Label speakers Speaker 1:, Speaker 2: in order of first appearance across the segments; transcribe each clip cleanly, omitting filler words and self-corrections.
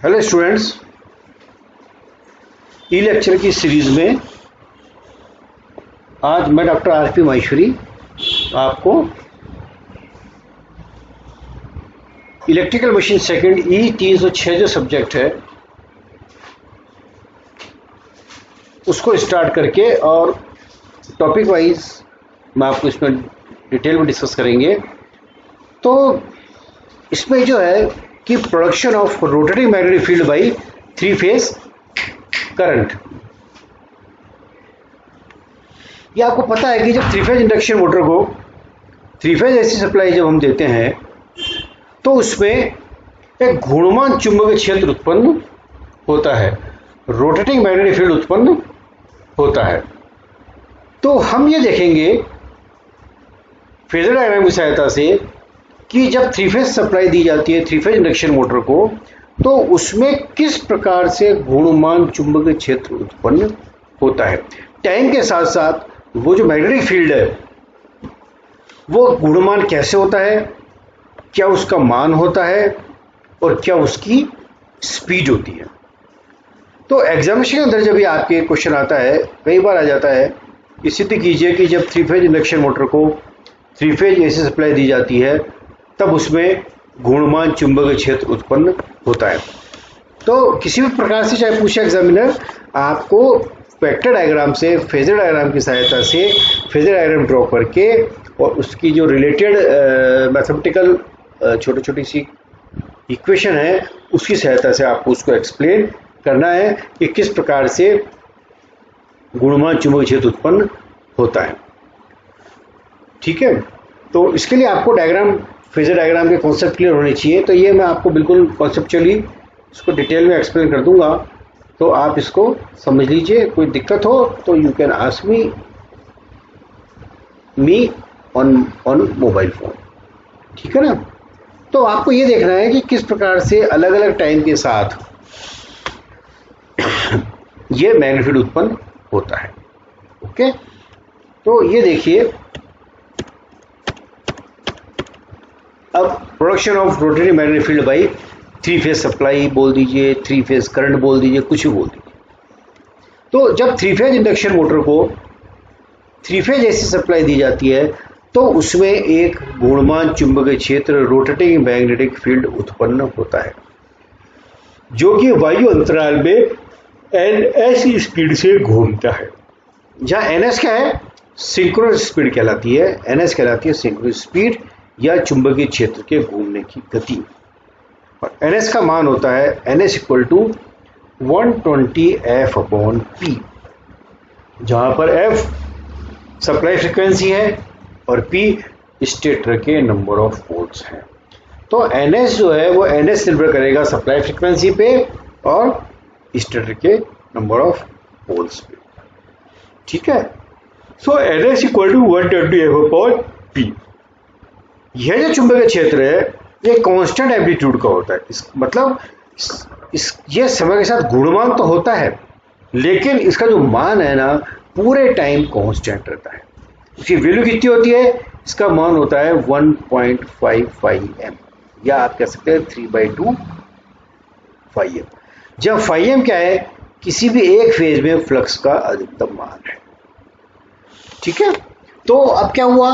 Speaker 1: Hello students, ई lecture की series में आज मैं डॉक्टर आर.पी. माहेश्वरी आपको इलेक्ट्रिकल मशीन सेकंड ई 306 जो सब्जेक्ट है उसको स्टार्ट करके और टॉपिक वाइज मैं आपको इसमें डिटेल में डिस्कस करेंगे। तो इसमें जो है कि production of rotating magnetic field by three phase current. ये आपको पता है कि जब थ्री फेज इंडक्शन मोटर को थ्री फेज एसी सप्लाई जब हम देते हैं तो उसमें एक घूर्णमान चुंबकीय क्षेत्र उत्पन्न होता है, रोटेटिंग मैग्नेटिक फील्ड उत्पन्न होता है। तो हम ये देखेंगे फेजर डायग्राम की सहायता से कि जब थ्री फेज सप्लाई दी जाती है थ्री फेज इंडक्शन मोटर को तो उसमें किस प्रकार से घूर्णमान चुंबकीय क्षेत्र उत्पन्न होता है। टाइम के साथ साथ वो जो मैग्नेटिक फील्ड है वो घूर्णमान कैसे होता है, क्या उसका मान होता है और क्या उसकी स्पीड होती है। तो एग्जामिनेशन के अंदर जब ये आपके क्वेश्चन आता है, कई बार आ जाता है, सिद्ध कीजिए कि जब थ्री फेज इंडक्शन मोटर को थ्री फेज एसी सप्लाई दी जाती है तब उसमें घूर्णमान चुंबकीय क्षेत्र उत्पन्न होता है। तो किसी भी प्रकार से चाहे पूछे एग्जामिनर, आपको वेक्टर डायग्राम से फेजर डायग्राम की सहायता से फेजर डायग्राम ड्रॉ करके और उसकी जो रिलेटेड मैथमेटिकल छोटी छोटी सी इक्वेशन है उसकी सहायता से आपको उसको एक्सप्लेन करना है कि किस प्रकार से घूर्णमान चुंबकीय क्षेत्र उत्पन्न होता है। ठीक है, तो इसके लिए आपको डायग्राम फेजर डायग्राम के कॉन्सेप्ट क्लियर होने चाहिए। तो ये मैं आपको बिल्कुल कॉन्सेप्चुअली इसको डिटेल में एक्सप्लेन कर दूंगा, तो आप इसको समझ लीजिए। कोई दिक्कत हो तो you can ask me on mobile phone. ठीक है ना। तो आपको ये देखना है कि किस प्रकार से अलग अलग टाइम के साथ ये मैग्नेटिक फील्ड उत्पन्न होता है। ओके, तो ये देखिए, अब production of rotating magnetic field by three phase supply बोल दीजिए, थ्री फेज करंट बोल दीजिए, कुछ भी बोल दीजिए। तो जब थ्री फेज इंडक्शन मोटर को थ्री फेज एसी सप्लाई दी जाती है तो उसमें एक घूर्णमान चुंबकीय क्षेत्र रोटेटिंग मैग्नेटिक फील्ड उत्पन्न होता है जो कि वायु अंतराल में एनएस स्पीड से घूमता है। जहां एनएस क्या है, सिंक्रोनस स्पीड कहलाती है। एनएस कहलाती है सिंक्रोनस स्पीड या चुंबकीय क्षेत्र के घूमने की गति। और एनएस का मान होता है NS equal to 120 F upon P, जहां पर एफ सप्लाई फ्रीक्वेंसी है और पी स्टेटर के नंबर ऑफ पोल्स हैं। तो एनएस जो है वो एनएस निर्भर करेगा सप्लाई फ्रीक्वेंसी पे और स्टेटर के नंबर ऑफ पोल्स पे। ठीक है, so NS equal to 120 F upon P. यह जो चुंबकीय क्षेत्र है ये कांस्टेंट एम्पलीट्यूड का होता है। मतलब ये समय के साथ घूर्णमान तो होता है लेकिन इसका जो मान है ना पूरे टाइम कांस्टेंट रहता है। इसकी वैल्यू कितनी होती है, इसका मान होता है 1.55 एम, या आप कह सकते हैं 3/2 फाई एम। जब फाई एम क्या है, किसी भी एक फेज में फ्लक्स का अधिकतम मान है। ठीक है, तो अब क्या हुआ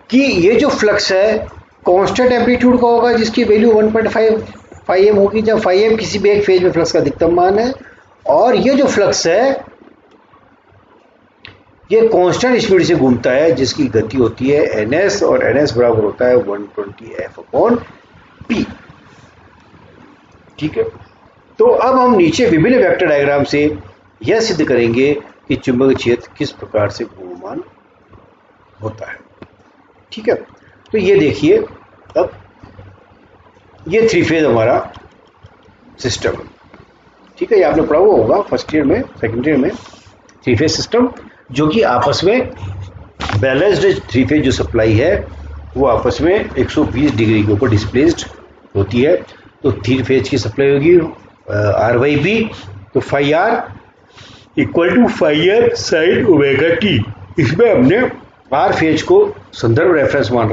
Speaker 1: कि ये जो फ्लक्स है कांस्टेंट एम्पलीट्यूड का होगा जिसकी वैल्यू 1.55 एम होगी, जब फाई एम किसी भी एक फेज में फ्लक्स का अधिकतम मान है। और ये जो फ्लक्स है ये कांस्टेंट स्पीड से घूमता है जिसकी गति होती है एनएस, और एनएस बराबर होता है 120 एफ अपॉन पी। ठीक है, तो अब हम नीचे विभिन्न वेक्टर डायग्राम से यह सिद्ध करेंगे कि चुंबकीय क्षेत्र किस प्रकार से घूर्णमान होता है। ठीक है, तो ये देखिए, अब ये थ्री फेज हमारा सिस्टम। ठीक है, ये आपने पढ़ा हुआ होगा फर्स्ट ईयर में, सेकेंड ईयर में। थ्री फेज सिस्टम जो कि आपस में बैलेंस्ड थ्री फेज जो सप्लाई है वो आपस में 120 डिग्री के ऊपर डिस्प्लेस्ड होती है। तो थ्री फेज की सप्लाई होगी आर बाई बी, तो phi are equal to phi R sine omega T. इसमें हमने आर फेज को संदर्भ रेफरेंस मान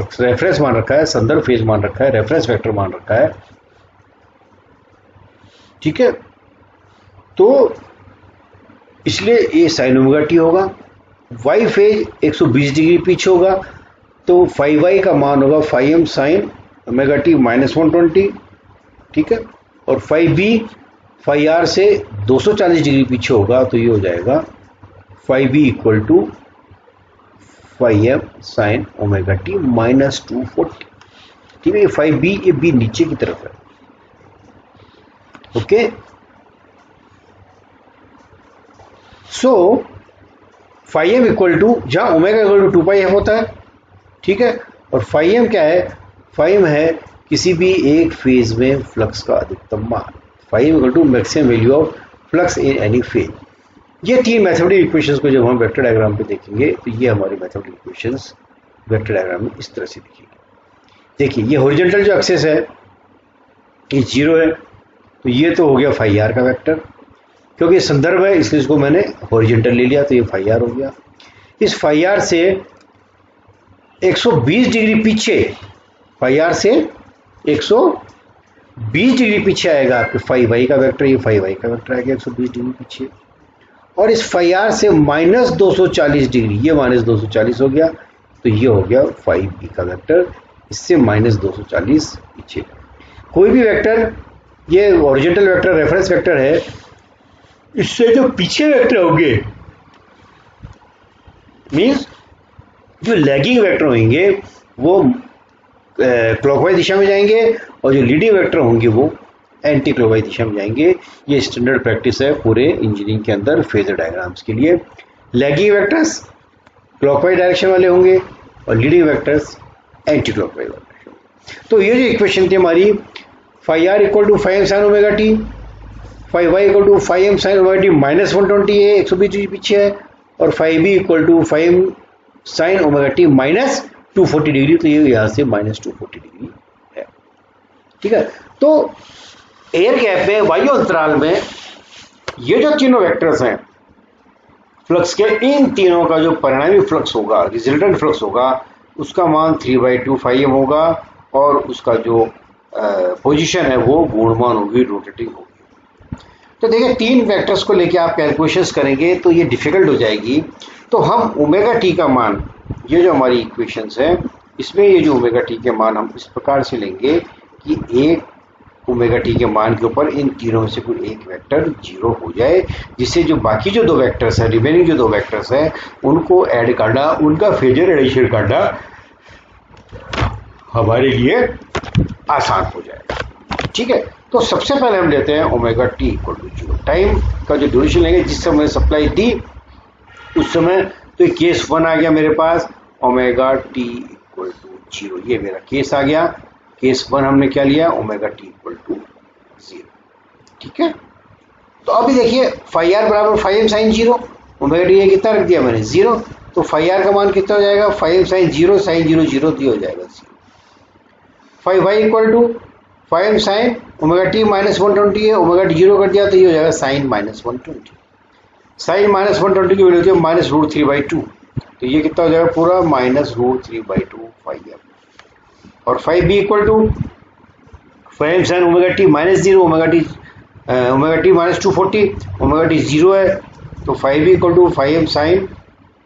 Speaker 1: रखा है, संदर्भ फेज मान रखा है, रेफरेंस वेक्टर मान रखा है। ठीक है, तो इसलिए ये साइन ओमेगा टी होगा। वाई फेज 120 डिग्री पीछे होगा, तो फाइव वाई का मान होगा phi M sine omega T minus 120, ठीक है। और फाइव बी फाइव आर से 240 डिग्री पीछे होगा, तो ये हो जाएगा phi B equal to phi M sine omega T minus 240, ठीक है। ये फाइव बी, ये बी नीचे की तरफ है, okay. So five M equal to, जहां omega equal to 2 pi F होता है, ठीक है। और फाइव एम क्या है, फाइव एम है किसी भी एक फेज में फ्लक्स का अधिकतम मान। Phi equal to maximum value of flux in any phase. ये तीन मैथमेटिकल इक्वेशंस को जब हम वेक्टर डायग्राम पे देखेंगे, तो ये हमारी मैथमेटिकल इक्वेशंस वेक्टर डायग्राम में इस तरह से दिखेगी। देखिए, ये हॉरिजॉन्टल जो एक्सिस है ये 0 है, तो ये तो हो गया फाई आर का वेक्टर, क्योंकि संदर्भ है इसलिए इसको मैंने हॉरिजॉन्टल ले लिया, तो ये फाई आर हो गया। इस फाई आर से 120 डिग्री पीछे, फाई आर से 120 डिग्री पीछे आएगा आपके फाई वाई का वेक्टर, ये फाई वाई का वेक्टर आएगा 120 डिग्री पीछे। और इस फाई आर से माइनस 240 डिग्री, ये माइनस 240 हो गया, तो ये हो गया फाइव बी का वेक्टर, इससे माइनस 240 पीछे। कोई भी वेक्टर, ये ओरिजिनल वेक्टर रेफरेंस वेक्टर है, इससे जो पीछे वेक्टर होंगे, मीन्स जो लैगिंग वेक्टर होंगे वो क्लॉकवाइज दिशा में जाएंगे, और जो लीडिंग वेक्टर होंगे वो एंटी क्लॉकवाइज दिशा में जाएंगे। ये स्टैंडर्ड प्रैक्टिस है पूरे इंजीनियरिंग के अंदर फेजर डायग्राम्स के लिए। लैगिंग वेक्टर्स क्लॉकवाइज डायरेक्शन वाले होंगे और लीडिंग वेक्टर्स एंटी क्लॉकवाइज वाले। तो ये जो इक्वेशन थी हमारी, phi are equal to phi M sine omega T, phi Y equal to phi M sine omega T minus 120 है, 120 डिग्री पीछे है, और phi B equal to five sine omega T minus 240 degree, तो ये यहाँ से माइनस 240 डिग्री है, ठीक है। तो एयर गैप में, वायु अंतराल में ये जो तीनों वेक्टर्स हैं फ्लक्स के, इन तीनों का जो परिणामी फ्लक्स होगा, रिजल्टेंट फ्लक्स होगा, उसका मान 3/2 फाइव एम होगा, और उसका जो पोजीशन है वो गुणमान होगी, रोटेटिंग होगी। तो देखिए, तीन वेक्टर्स को लेके आप कैलकुलेशंस करेंगे तो ये डिफिकल्ट हो जाएगी। तो हम ओमेगा टी का मान, ये जो हमारी इक्वेशंस है, इसमें ये जो ओमेगा टी के मान हम इस प्रकार से लेंगे कि एक ओमेगा टी के मान के ऊपर इन तीनों में से कोई एक वेक्टर 0 हो जाए, जिससे जो बाकी जो दो वेक्टर्स है, रिमेनिंग जो दो वेक्टर्स है, उनको ऐड करना, उनका फेजर एडिशन करना हमारे लिए आसान हो जाएगा, ठीक है। तो सबसे पहले हम लेते हैं omega T equal to 0। Time का जो ड्यूरेशन लेंगे, जिस समय सप्लाई दी उस समय, तो केस 1 आ गया मेरे पास, ओमेगा टी इक्वल टू 0, ये मेरा केस आ गया। केस 1 हमने क्या लिया, ओमेगा टी इक्वल टू 0, ठीक है। तो अभी देखिए, फाई आर बराबर phi M sine 0, omega T कितना रख दिया मैंने, 0, तो फाई आर का मान कितना हो जाएगा, 5 साइन 0 साइन 0 0 दिया हो जाएगा 0। Phi Y equal to 5 sine omega T minus 120 है, ओमेगा टी 0 कर दिया, तो ये हो जाएगा साइन माइनस 120। साइन माइनस 120 की वैल्यू माइनस √3/2, तो ये कितना हो जाएगा पूरा, माइनस √3/2 फाइव एम। और phi B equal to 5 sine omega T minus 0, omega T minus 240, omega T 0 है, तो phi B equal to 5 sine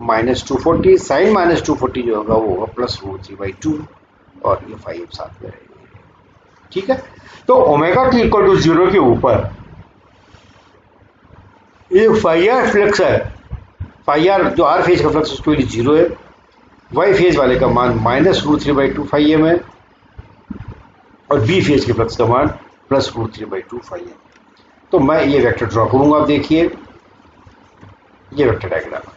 Speaker 1: minus 240, sine minus 240 जो होगा वो होगा प्लस √3/2, और ये 5 साथ में रहेगा, ठीक है। तो ओमेगा टी इक्वल टू 0 के ऊपर ये फाई आर फ्लक्स है, फाई आर जो आर फेज का फ्लक्स उसके लिए 0 है, वाई फेज वाले का मान माइनस √3/2 फाई एम है, और बी फेज के फ्लक्स का मान प्लस √3/2 फाई एम। तो मैं ये वेक्टर ड्रॉ करूंगा, आप देखिए ये वेक्टर डायग्राम।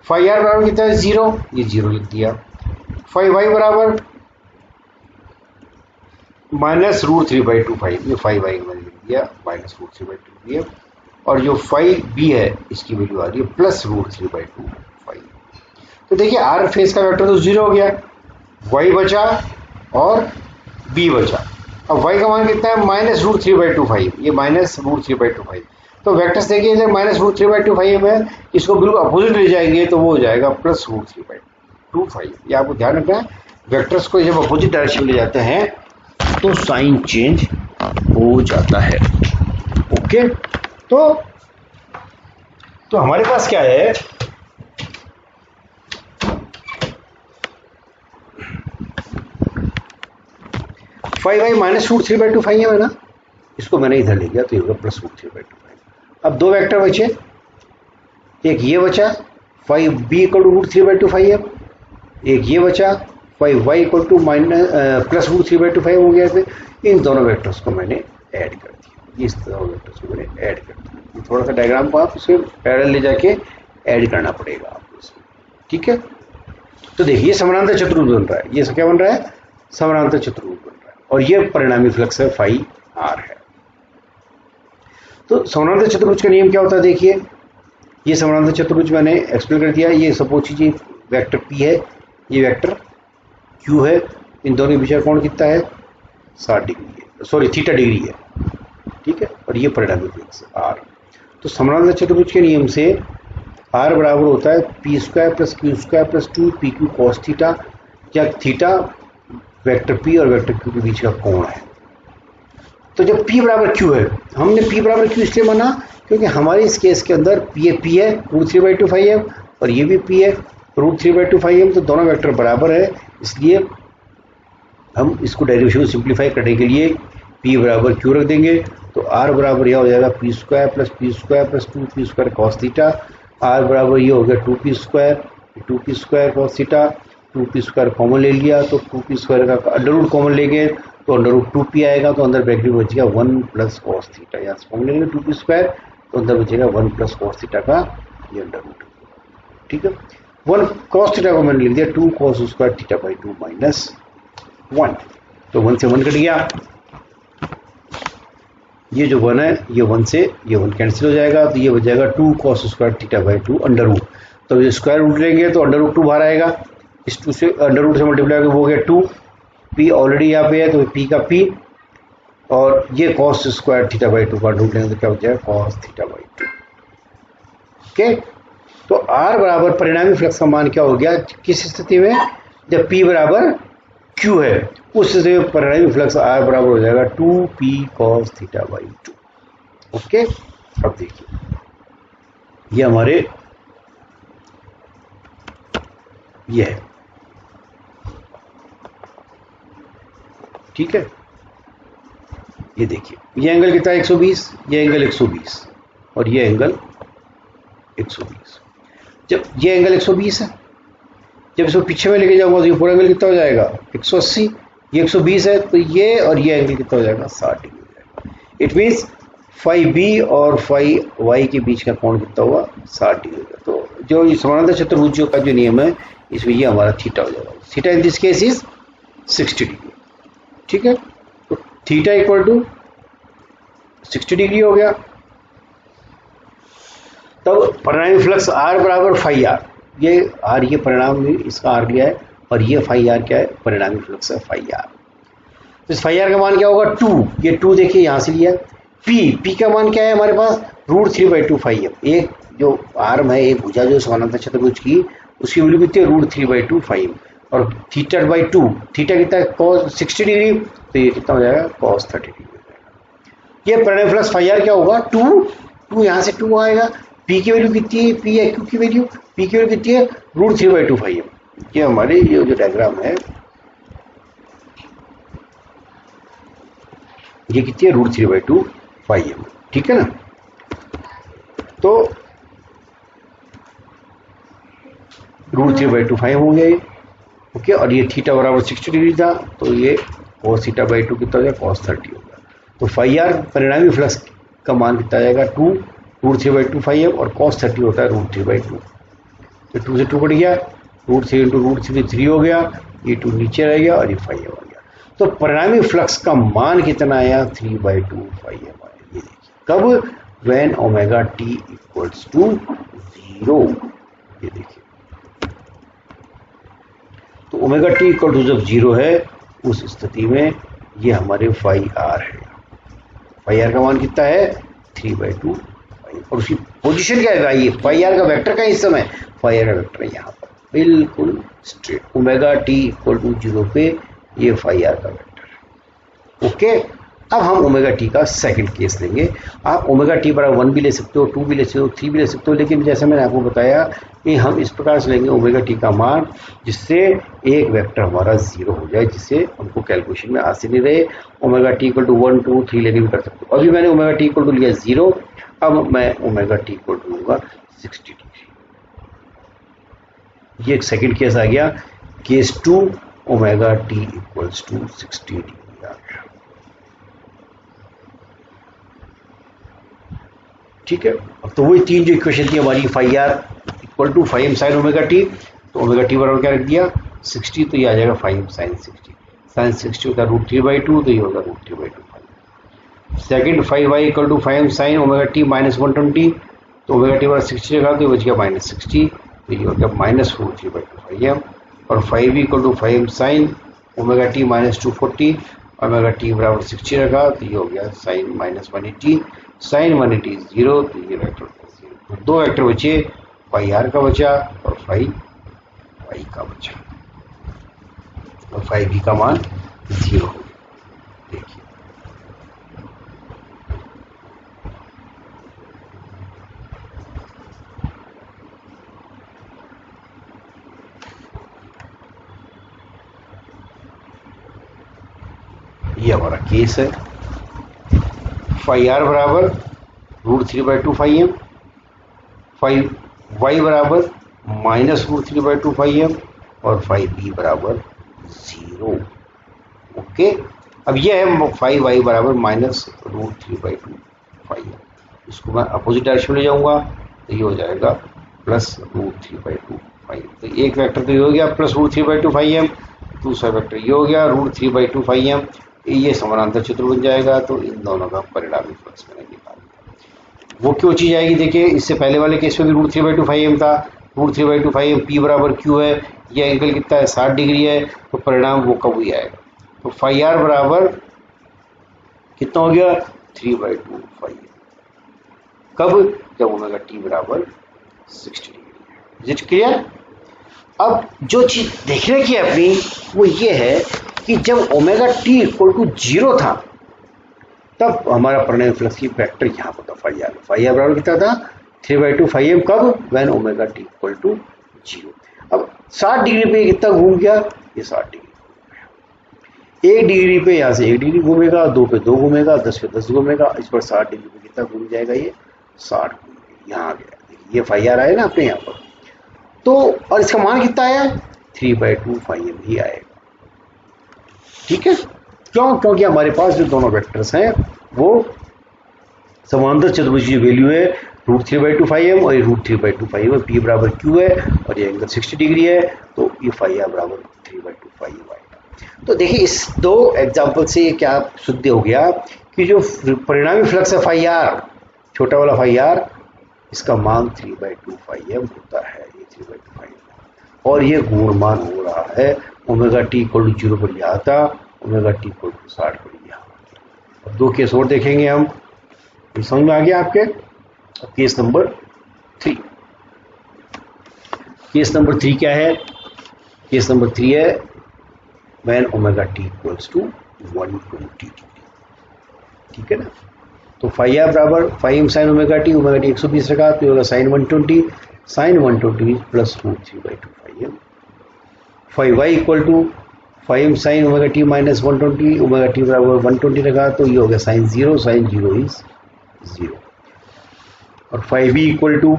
Speaker 1: फाई आर बराबर कितना है, 0, ये 0 लिख दिया। फाई वाई बराबर माइनस √3/2 फाइव, ये फाई वाई मैंने लिख दिया, माइनस √3/2 दिया। और जो फाइव बी है इसकी वैल्यू आ रही है प्लस √3/2 फाइव। तो देखिए, आर फेज का वेक्टर तो 0 हो गया, वाई बचा और बी बचा। अब वाई का मान कितना है, माइनस √3/2 फाइव, ये माइनस √3/2 फाइव। तो वेक्टर्स देखिए, इधर माइनस √3/2 फाइव है, इसको बिल्कुल अपोजिट ले जाएंगे तो वो हो जाएगा प्लस √3/2 फाइव। ये आपको ध्यान रखना है, वेक्टर्स को जब अपोजिट डायरेक्शन में ले जाते हैं तो साइन चेंज हो जाता है। ओके, तो हमारे पास क्या है, phi Y minus root three by two five है ना, इसको मैंने इधर ले गया तो ये होगा plus root three by two phi. अब दो वेक्टर बचे, एक ये बचा phi B equal to root three by two five है, एक ये बचा phi Y equal to minus plus root three by two five हो गया। फिर इन दोनों वेक्टर्स को मैंने ऐड कर दिया, इस दोनों वेक्टर्स को मैंने ऐड कर दिया। थोड़ा सा डायग्राम को आप उसमें पैरेलल ले जाके ऐड करना पड़ेगा आपको इसमें, ठीक है। तो देखिए समानांतर चतुर्भुज बन रहा है, ये क्या बन रहा है, समानांतर चतुर्भुज बन रहा है, और ये परिणामी फ्लक्स है फाई आर है। तो समानांतर चतुर्भुज का नियम क्या होता है, देखिए ये समानांतर चतुर्भुज मैंने एक्सप्लेन कर दिया। ये सपोज कीजिए वेक्टर पी है, ये वेक्टर क्यू है, इन दोनों के बीच का कोण कितना है, 60 डिग्री है, सॉरी थीटा डिग्री है, ठीक है, और ये परिणामी फ्लक्स आर। तो समानांतर चतुर्भुज के नियम से आर बराबर होता है P square plus Q square plus 2 P Q cos theta, या थीटा वेक्टर पी और वेक्टर क्यू के बीच का कोण है। तो जब p बराबर q है, हमने p बराबर q इसलिए माना क्योंकि हमारे इस केस के अंदर p है root three by two five है, और ये भी p है root three by two five है, तो दोनों वेक्टर बराबर है, इसलिए हम इसको डेरिवेशन को सिंप्लीफाई करने के लिए p बराबर q रख देंगे। तो r बराबर यह हो जाएगा p square plus two p square cos theta, r बराबर ये हो गया two p square cos theta, two p square common ले लिया तो टू पी स्क्वायर का अंडर रूट कॉमन ले गए तो अंडर रूट टू पी आएगा, तो अंदर ब्रैकेट में बचेगा वन प्लस कॉस थीटा, यहाँ से कॉमन लेंगे टू पी स्क्वायर तो अंदर बचेगा वन प्लस कॉस थीटा का ये अंडर रूट, ठीक है। वन कॉस थीटा को मैंने लिख दिया two cos square theta by two minus one, तो वन से वन कट गया, ये जो वन है ये वन से ये वन कैंसिल हो जाएगा, तो ये बच जाएगा two cos square theta by two under root, तो ये स्क्वायर रूट लेंगे तो अंडर रूट टू बाहर आएगा, इस टू से अंडर रूट से मल्टीप्लाई हो गया टू, पी ऑलरेडी यहाँ पे है तो पी का पी, और ये cos square theta by to का रूट लेंगे तो क्या हो जाएगा cos theta by two, okay. तो आर बराबर परिणामी फ्लक्स का मान क्या हो गया, किस स्थिति में, जब पी बराबर क्यू है, उस स्थिति में परिणामी फ्लक्स आर बराबर हो जाएगा two p cos theta by two, okay. अब देखिए ये हमारे ये है, ठीक है, ये देखिए ये एंगल कितना है 120, ये एंगल 120 और ये एंगल 120। जब ये एंगल 120 है, जब इसको पीछे में लेके जाऊंगा तो ये पूरा एंगल कितना हो जाएगा 180, ये 120 है तो ये और ये एंगल कितना हो जाएगा 60 डिग्री हो जाएगा। इट मीन्स फाइव बी और फाइव वाई के बीच का कोण कितना हुआ 60 डिग्री होगा। तो जो समानांतर चतुर्भुज का जो नियम है इसमें ये हमारा थीटा हो जाएगा, theta in this case is 60 degree, ठीक है। तो थीटा इक्वल टू 60 डिग्री हो गया। तब परिणामी फ्लक्स आर बराबर फाई आर, ये आर ये परिणाम इसका आर लिया है और ये फाई आर क्या है, परिणामी फ्लक्स है फाई आर। तो इस फाई आर का मान क्या होगा 2, ये 2 देखिए यहाँ से लिया। पी का मान क्या है हमारे पास root three by two five है, एक जो आर्म है एक भुजा जो समानांतर चतुर्भुज की उसकी वैल्यू कितनी है root three by two five, और थीटा बाई टू, थीटा कितना है कॉस 60 डिग्री, तो ये कितना हो जाएगा कॉस 30 डिग्री हो जाएगा। ये परिणामी फ्लक्स फाई आर क्या होगा 2 यहाँ से 2 आएगा। पी की वैल्यू कितनी है, पी है क्यू की वैल्यू, पी की वैल्यू कितनी है root three by two five. ये हमारे ये जो डायग्राम है ये कितनी है root three by two five, ठीक है ना। तो root three by two five हो गया ये, ओके। और ये थीटा बराबर 60 डिग्री था तो ये cos थीटा बाई टू कितना हो जाएगा cos 30 होगा। तो फाइव आर परिणामी फ्लक्स का मान कितना आ जाएगा 2 root three by two five, और cos 30 होता है रूट थ्री बाई टू, तो 2 से 2 कट गया, root three into root three 3 हो गया, ये 2 नीचे रह गया और ये 5 आ गया। तो परिणामी फ्लक्स का मान कितना आया 3 बाई टू 5 आया। ये देखिए कब, when omega T equals to 0, ये देखिए। तो ओमेगा टी इक्वल टू जब 0 है उस स्थिति में ये हमारे फाई आर है। फाई आर का मान कितना है 3 बाई टू, और उसकी पोजीशन क्या है, ये फाई आर का वेक्टर का इस समय फाई आर का वेक्टर है यहाँ पर बिल्कुल straight, omega T equal to 0 पे ये फाई आर का वेक्टर है, ओके। अब हम ओमेगा टी का सेकंड केस लेंगे। आप ओमेगा टी बराबर 1 भी ले सकते हो, 2 भी ले सकते हो, 3 भी ले सकते हो, लेकिन जैसे मैंने आपको बताया कि हम इस प्रकार से लेंगे ओमेगा टी का मान जिससे एक वेक्टर हमारा 0 हो जाए, जिससे हमको कैलकुलेशन में आसानी नहीं रहे। ओमेगा टी इक्वल टू 1, 2, 3 लेके भी कर सकते हो। अभी मैंने ओमेगा टी इक्वल टू लिया 0, अब मैं ओमेगा टी इक्वल टू लूंगा 60 डिग्री। ये एक सेकंड केस आ गया, case 2 omega T equals to 60 degree आ गया। ठीक है, अब तो वही तीन जो इक्वेशन थी हमारी, phi are equal to five sine omega t, तो ओमेगा टी बराबर क्या रख दिया 60, तो ये आ जाएगा फाइव साइन 60। साइन 60 होता है √3/2, तो ये होगा √3/2। Second five Y equal to five sine omega t -120, तो ओमेगा टी बराबर 60 लगा तो ये बच गया -60, तो ये हो गया -√3/2 और 5 equal to 5 sine omega t -240, omega T बराबर 60 रखा तो ये हो गया साइन -180, साइन 180 0, तो ये वेक्टर 0। तो दो वेक्टर बचे, फाई आर का बचा और फाई वाई का बचा, और फाई बी का मान 0 हो गया। देखिए ये हमारा केस है। फाई आर बराबर √3/2 फाई एम, फाई वाई बराबर -√3/2 फाई एम और फाई बी बराबर 0। ओके, अब ये है फाई वाई बराबर -√3/2 फाई एम, इसको मैं अपोजिट डायरेक्शन में ले जाऊंगा तो ये हो जाएगा +√3/2 फाई एम। तो एक वेक्टर तो ये हो गया +√3/2 फाई एम, दूसरा वेक्टर ये हो गया √3/2 फाई एम। ये समानांतर चित्र बन जाएगा, तो इन दोनों का परिणामी फ्लक्स मैंने निकाल दिया। वो क्यों चीज आएगी, देखिए इससे पहले वाले केस में भी √3/2 फाई एम था, √3/2 फाई एम पी बराबर क्यू है, ये एंगल कितना है 60 डिग्री है, तो परिणाम वो कब ही आएगा। तो फाई आर बराबर कितना हो गया 3/2 फाई एम, कब, जब ओमेगा टी बराबर 60 डिग्री। Is it clear. अब जो चीज देखने की अपनी वो ये है कि जब ओमेगा टी इक्वल टू 0 था तब हमारा परिणामी फ्लक्स की वेक्टर यहाँ पर था फाई आर। फाई आर बराबर कितना था 3/2 फाई एम, कब, when omega T equal to 0। अब 60 डिग्री पे कितना घूम गया, ये 60 डिग्री। 1 डिग्री पे यहाँ से 1 डिग्री घूमेगा, 2 पे 2 घूमेगा, 10 पे 10 घूमेगा, इस पर 60 डिग्री पे कितना घूम जाएगा, ये 60 घूम गया, यहाँ आ गया। ये फाई आर आया ना अपने यहाँ पर, तो और इसका मान कितना आया 3/2 फाई एम ही आएगा। ठीक है, क्यों, क्योंकि हमारे पास जो दोनों वेक्टर्स हैं वो समांतर चतुर्भुज की वैल्यू है √3/2 फाई एम और ये √3/2 फाई एम, पी बराबर क्यू है और ये एंगल 60 डिग्री है, तो ये फाई आर बराबर 3/2 फाई एम आएगा। तो देखिए इस दो एग्जाम्पल से ये क्या सिद्ध हो गया कि जो परिणामी फ्लक्स है फाई आर, छोटा वाला फाई आर, इसका मान 3/2 फाई एम होता है, ये 3/2 फाई एम, और ये गुणमान हो रहा है ओमेगा टी इक्वल टू 0 पर यहाँ था, ओमेगा टी इक्वल टू 60 पर यहाँ। अब दो केस और देखेंगे हम, समझ में आ गया आपके। केस नंबर 3, केस नंबर 3 क्या है, केस नंबर 3 है when omega T equals to 120 degree. ठीक है ना, तो फाई आर बराबर 5 साइन ओमेगा टी 120 रखा तो होगा sine 120, sine 120 plus √3/2 phi m. Phi Y equal to 5 sine omega t -120, omega T बराबर 120 रखा तो ये हो गया साइन 0, साइन 0 इज 0। और phi B equal to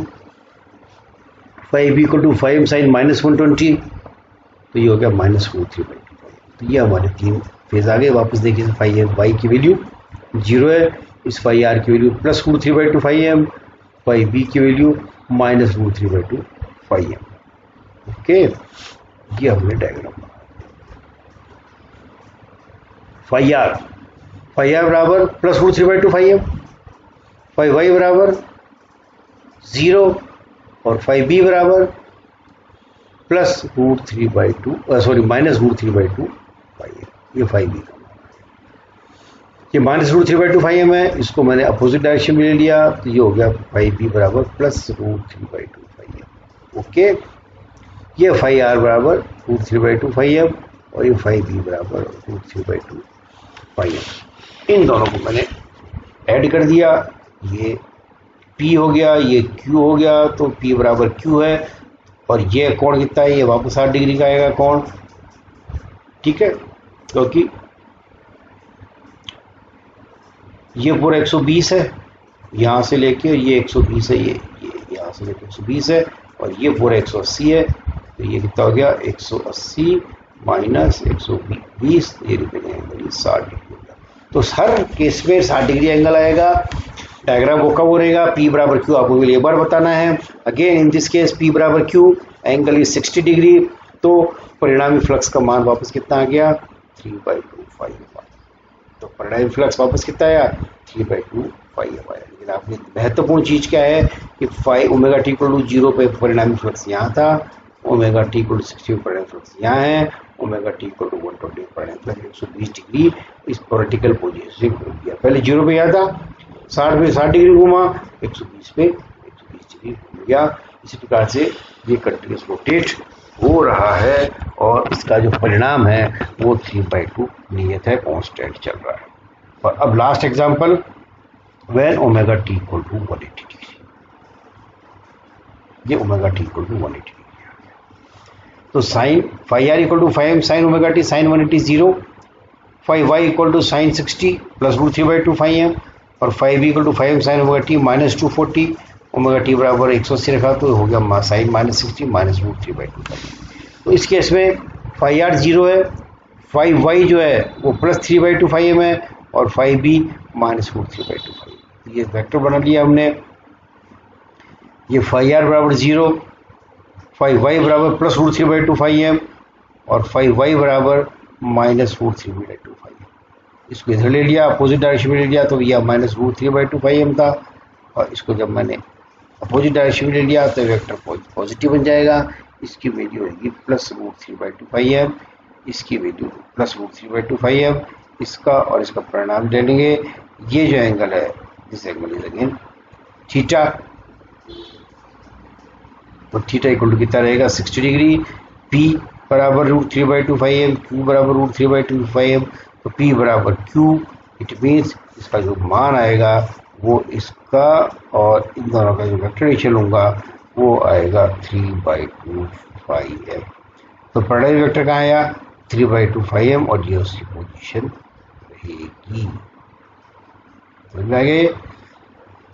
Speaker 1: 5 sine -120, तो ये हो गया -√3/2। तो ये हमारे तीन फेज आ गए। वापस देखिए, फाई वाई की वैल्यू 0 है, इस फाई आर की value +√3/2 phi m, phi b की वैल्यू -√3/2 फाई एम। ओके, ये हमने डायग्राम। फाई आर बराबर +√3/2 फाई एम, फाई वाई बराबर 0 और फाई बी बराबर +√3/2 सॉरी -√3/2 फाई एम। ये फाई बी का ये -√3/2 फाई एम है, इसको मैंने अपोजिट डायरेक्शन में ले लिया तो ये हो गया फाई बी बराबर +√3/2 फाई एम। ओके, ये फाई आर बराबर √3/2 फाई एम और ये फाई बी बराबर √3/2 फाई एम। इन दोनों को मैंने ऐड कर दिया, ये P हो गया, ये Q हो गया, तो P बराबर Q है, और ये कोण कितना है, ये वापस 60 डिग्री का आएगा कोण, ठीक है, क्योंकि ये पूरा 120 है, यहाँ से लेके ये 120 है, ये यहाँ से लेके 120 है, और ये पूरा 180 है, तो ये कितना हो गया 180 माइनस 120, ये निकलेगा एंगल 60 डिग्री होगा। तो हर केस में 60 डिग्री एंगल आएगा। डायग्राम वो कब बनेगा, P बराबर Q आपको एक बार बताना है। Again in this case P बराबर Q, एंगल इज 60 डिग्री, तो परिणामी फ्लक्स का मान वापस कितना आ गया 3/2 तो परिणामी फ्लक्स वापस कितना आया 3/2 आया। लेकिन आपने महत्वपूर्ण चीज क्या है कि ओमेगा टी इक्वल टू 0 पे परिणामी फ्लक्स यहाँ था, ओमेगा टी इक्वल टू 60 पे परिणामी फ्लक्स यहाँ है, ओमेगा टी इक्वल टू 120 परिणामी फ्लक्स 120 डिग्री इस वर्टिकल पोजीशन से घूम गया। पहले 0 पे यहाँ था, 60 पे 60 डिग्री घूमा, 120 पे 120 डिग्री घूम गया। इसी प्रकार से ये कंटिन्यूस रोटेट हो रहा है, और इसका जो परिणाम है वो 3/2 नियत है, कांस्टेंट चल रहा है। और अब last example, when omega T equal to 180 degree, ये omega T equal to 180 degree, तो sine phi are equal to 5 sine omega T sine 180 0, phi Y equal to sine 60 plus root 3/2 phi M, और phi B equal to 5 sine omega T minus 240, omega T बराबर 180 रखा तो हो गया sign minus 60 minus root 3/2। तो इस case में phi are 0 है, फाई वाई जो है वो प्लस 3/2 फाई एम है, और phi b minus root 3/2 phi m. ये वेक्टर बना लिया हमने। ये फाई आर बराबर 0, फाई वाई बराबर प्लस रूट 3/2 फाई एम, और फाई वाई बराबर माइनस रूट 3/2 फाई एम। इसको इधर ले लिया, अपोजिट डायरेक्शन में ले लिया, तो यह माइनस रूट 3/2 फाई एम था, और इसको जब मैंने अपोजिट डायरेक्शन में ले लिया तो वेक्टर पॉजिटिव बन जाएगा। इसकी वैल्यू होगी प्लस रूट 3/2 फाई एम, इसकी value plus root 3/2 phi m, इसका और इसका परिणाम ले लेंगे। ये जो एंगल है, this angle is again theta, तो थीटा इक्वल टू कितना रहेगा 60 डिग्री। P बराबर रूट 3/2 फाई एम, Q बराबर रूट 3/2 फाई एम, तो P बराबर Q, इट मीन्स इसका जो मान आएगा वो इसका और इन दोनों का जो वेक्टर रेशियो लूंगा वो आएगा 3/2 फाई एम। तो परिणामी वेक्टर कहाँ आया 3/2 फाई एम, और ये उसकी पोजीशन रहेगी। समझ में आ गए।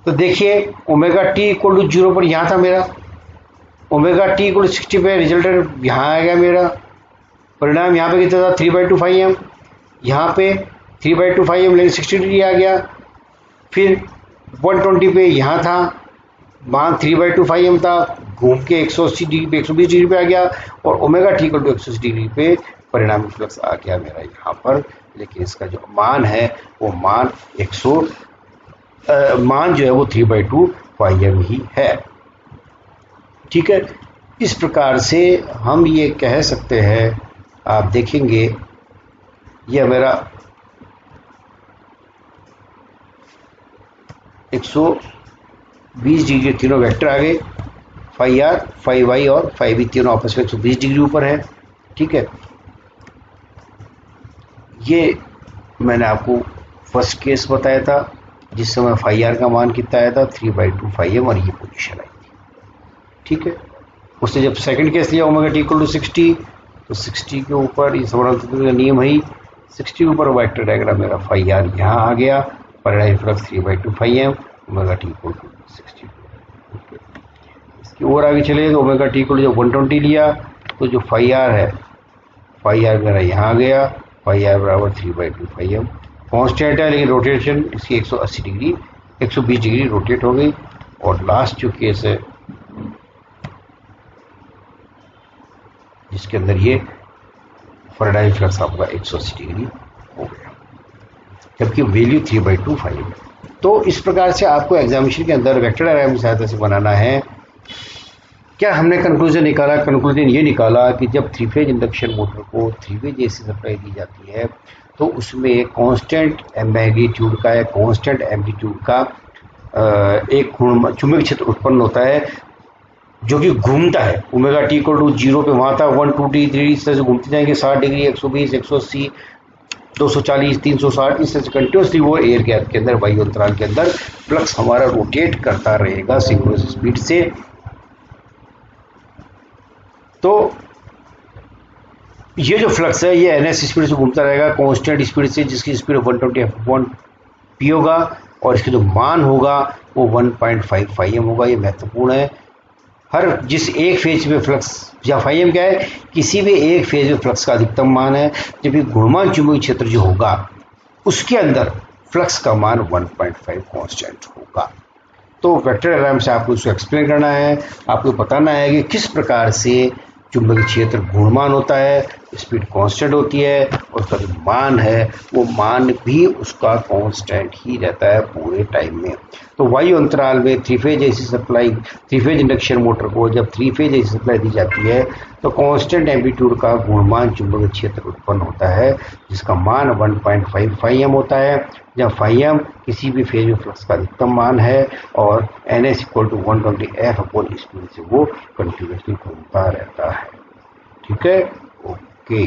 Speaker 1: तो देखिए ओमेगा टी इक्वल टू 0 पर यहाँ था मेरा, ओमेगा टी इक्वल टू 60 पे रिजल्टेंट यहाँ आ गया मेरा, परिणाम यहाँ पे कितना था 3/2 फाई एम, यहाँ पे 3/2 फाई एम लेकिन 60 डिग्री आ गया। फिर 120 पे यहाँ था, वहाँ 3/2 फाई एम था, घूम के 180 डिग्री पे 120 डिग्री पे आ गया, और omega T equal to 180 degree पे परिणामी फ्लक्स आ गया मेरा यहाँ पर। लेकिन इसका जो मान है वो मान मान जो है वो 3/2 फाई एम ही है। ठीक है, इस प्रकार से हम ये कह सकते हैं, आप देखेंगे यह मेरा 120 डिग्री तीनों वेक्टर आ गए, फाई आर फाई वाई और फाई बी तीनों आपस में 120 डिग्री ऊपर है। ठीक है, ये मैंने आपको फर्स्ट केस बताया था जिस समय फाई आर का मान कितना आया था 3/2 फाई एम, और ये पोजीशन आई थी। ठीक है, उसने जब सेकंड केस लिया ओमेगा टी इक्वल टू 60, तो 60 के ऊपर ये समानुपाती का नियम है, 60 के ऊपर वेक्टर डायग्राम मेरा फाई आर यहाँ आ गया, परिणामी flux 3/2 phi m, omega T equal to 60। इसकी और आगे चले तो ओमेगा टी इक्वल जब 120 लिया तो जो फाई आर है, फाई आर मेरा यहाँ आ गया, फाई आर बराबर 3/2 फाई एम, कॉन्स्टेंट है लेकिन रोटेशन इसकी 180 डिग्री 120 डिग्री रोटेट हो गई। और लास्ट जो केस है जिसके अंदर ये परिणामी फ्लक्स आपका 180 डिग्री हो गया, जबकि वैल्यू 3/2 फाई एम। तो इस प्रकार से आपको एग्जामिनेशन के अंदर वेक्टर डायग्राम की सहायता से बनाना है। क्या हमने कंक्लूजन निकाला? कंक्लूजन ये निकाला कि जब 3 फेज इंडक्शन मोटर को 3 फेज एसी सप्लाई दी जाती है तो उसमें कांस्टेंट मैग्नीट्यूड का या कांस्टेंट एम्पलीट्यूड का एक चुंबकीय क्षेत्र उत्पन्न होता है जो कि घूमता है। ओमेगा टी इक्वल टू 0 पे वहाँ था, 1 2 3 इस तरह से घूमते जाएंगे 60 डिग्री 120 180 240, 360 इस तरह से कंटिन्यूसली वो एयर गैप के अंदर, वायु अंतराल के अंदर फ्लक्स हमारा रोटेट करता रहेगा सिंक्रोनस स्पीड से। तो ये जो फ्लक्स है ये ns स्पीड से घूमता रहेगा, कांस्टेंट स्पीड से, जिसकी स्पीड 120 f/p होगा, और इसका जो मान होगा वो 1.5 m होगा। ये महत्वपूर्ण है। हर जिस एक फेज में फ्लक्स, या m क्या है, किसी भी एक फेज में फ्लक्स का अधिकतम मान है, जबकि घूर्णन चुंबकीय क्षेत्र जो होगा उसके अंदर फ्लक्स का मान 1.5 कांस्टेंट होगा। तो वेक्टर डायग्राम से आपको उसको एक्सप्लेन करना है, आपको बताना है कि किस प्रकार से चुंबकीय क्षेत्र घूर्णमान होता है, स्पीड कांस्टेंट होती है, और उसका जो मान है वो मान भी उसका कांस्टेंट ही रहता है पूरे टाइम में। तो वायु अंतराल में थ्री फेज इंडक्शन मोटर को जब थ्री फेज एसी सप्लाई दी जाती है तो कांस्टेंट एम्पलीट्यूड का घूर्णमान चुंबकीय क्षेत्र उत्पन्न होता है, जिसका मान 1.5 m होता है, जहाँ m किसी भी फेज में फ्लक्स का अधिकतम मान है, और ns = 120 f/स्पीड से वो कंटिन्यूसली घूमता रहता है। ठीक है, ओके।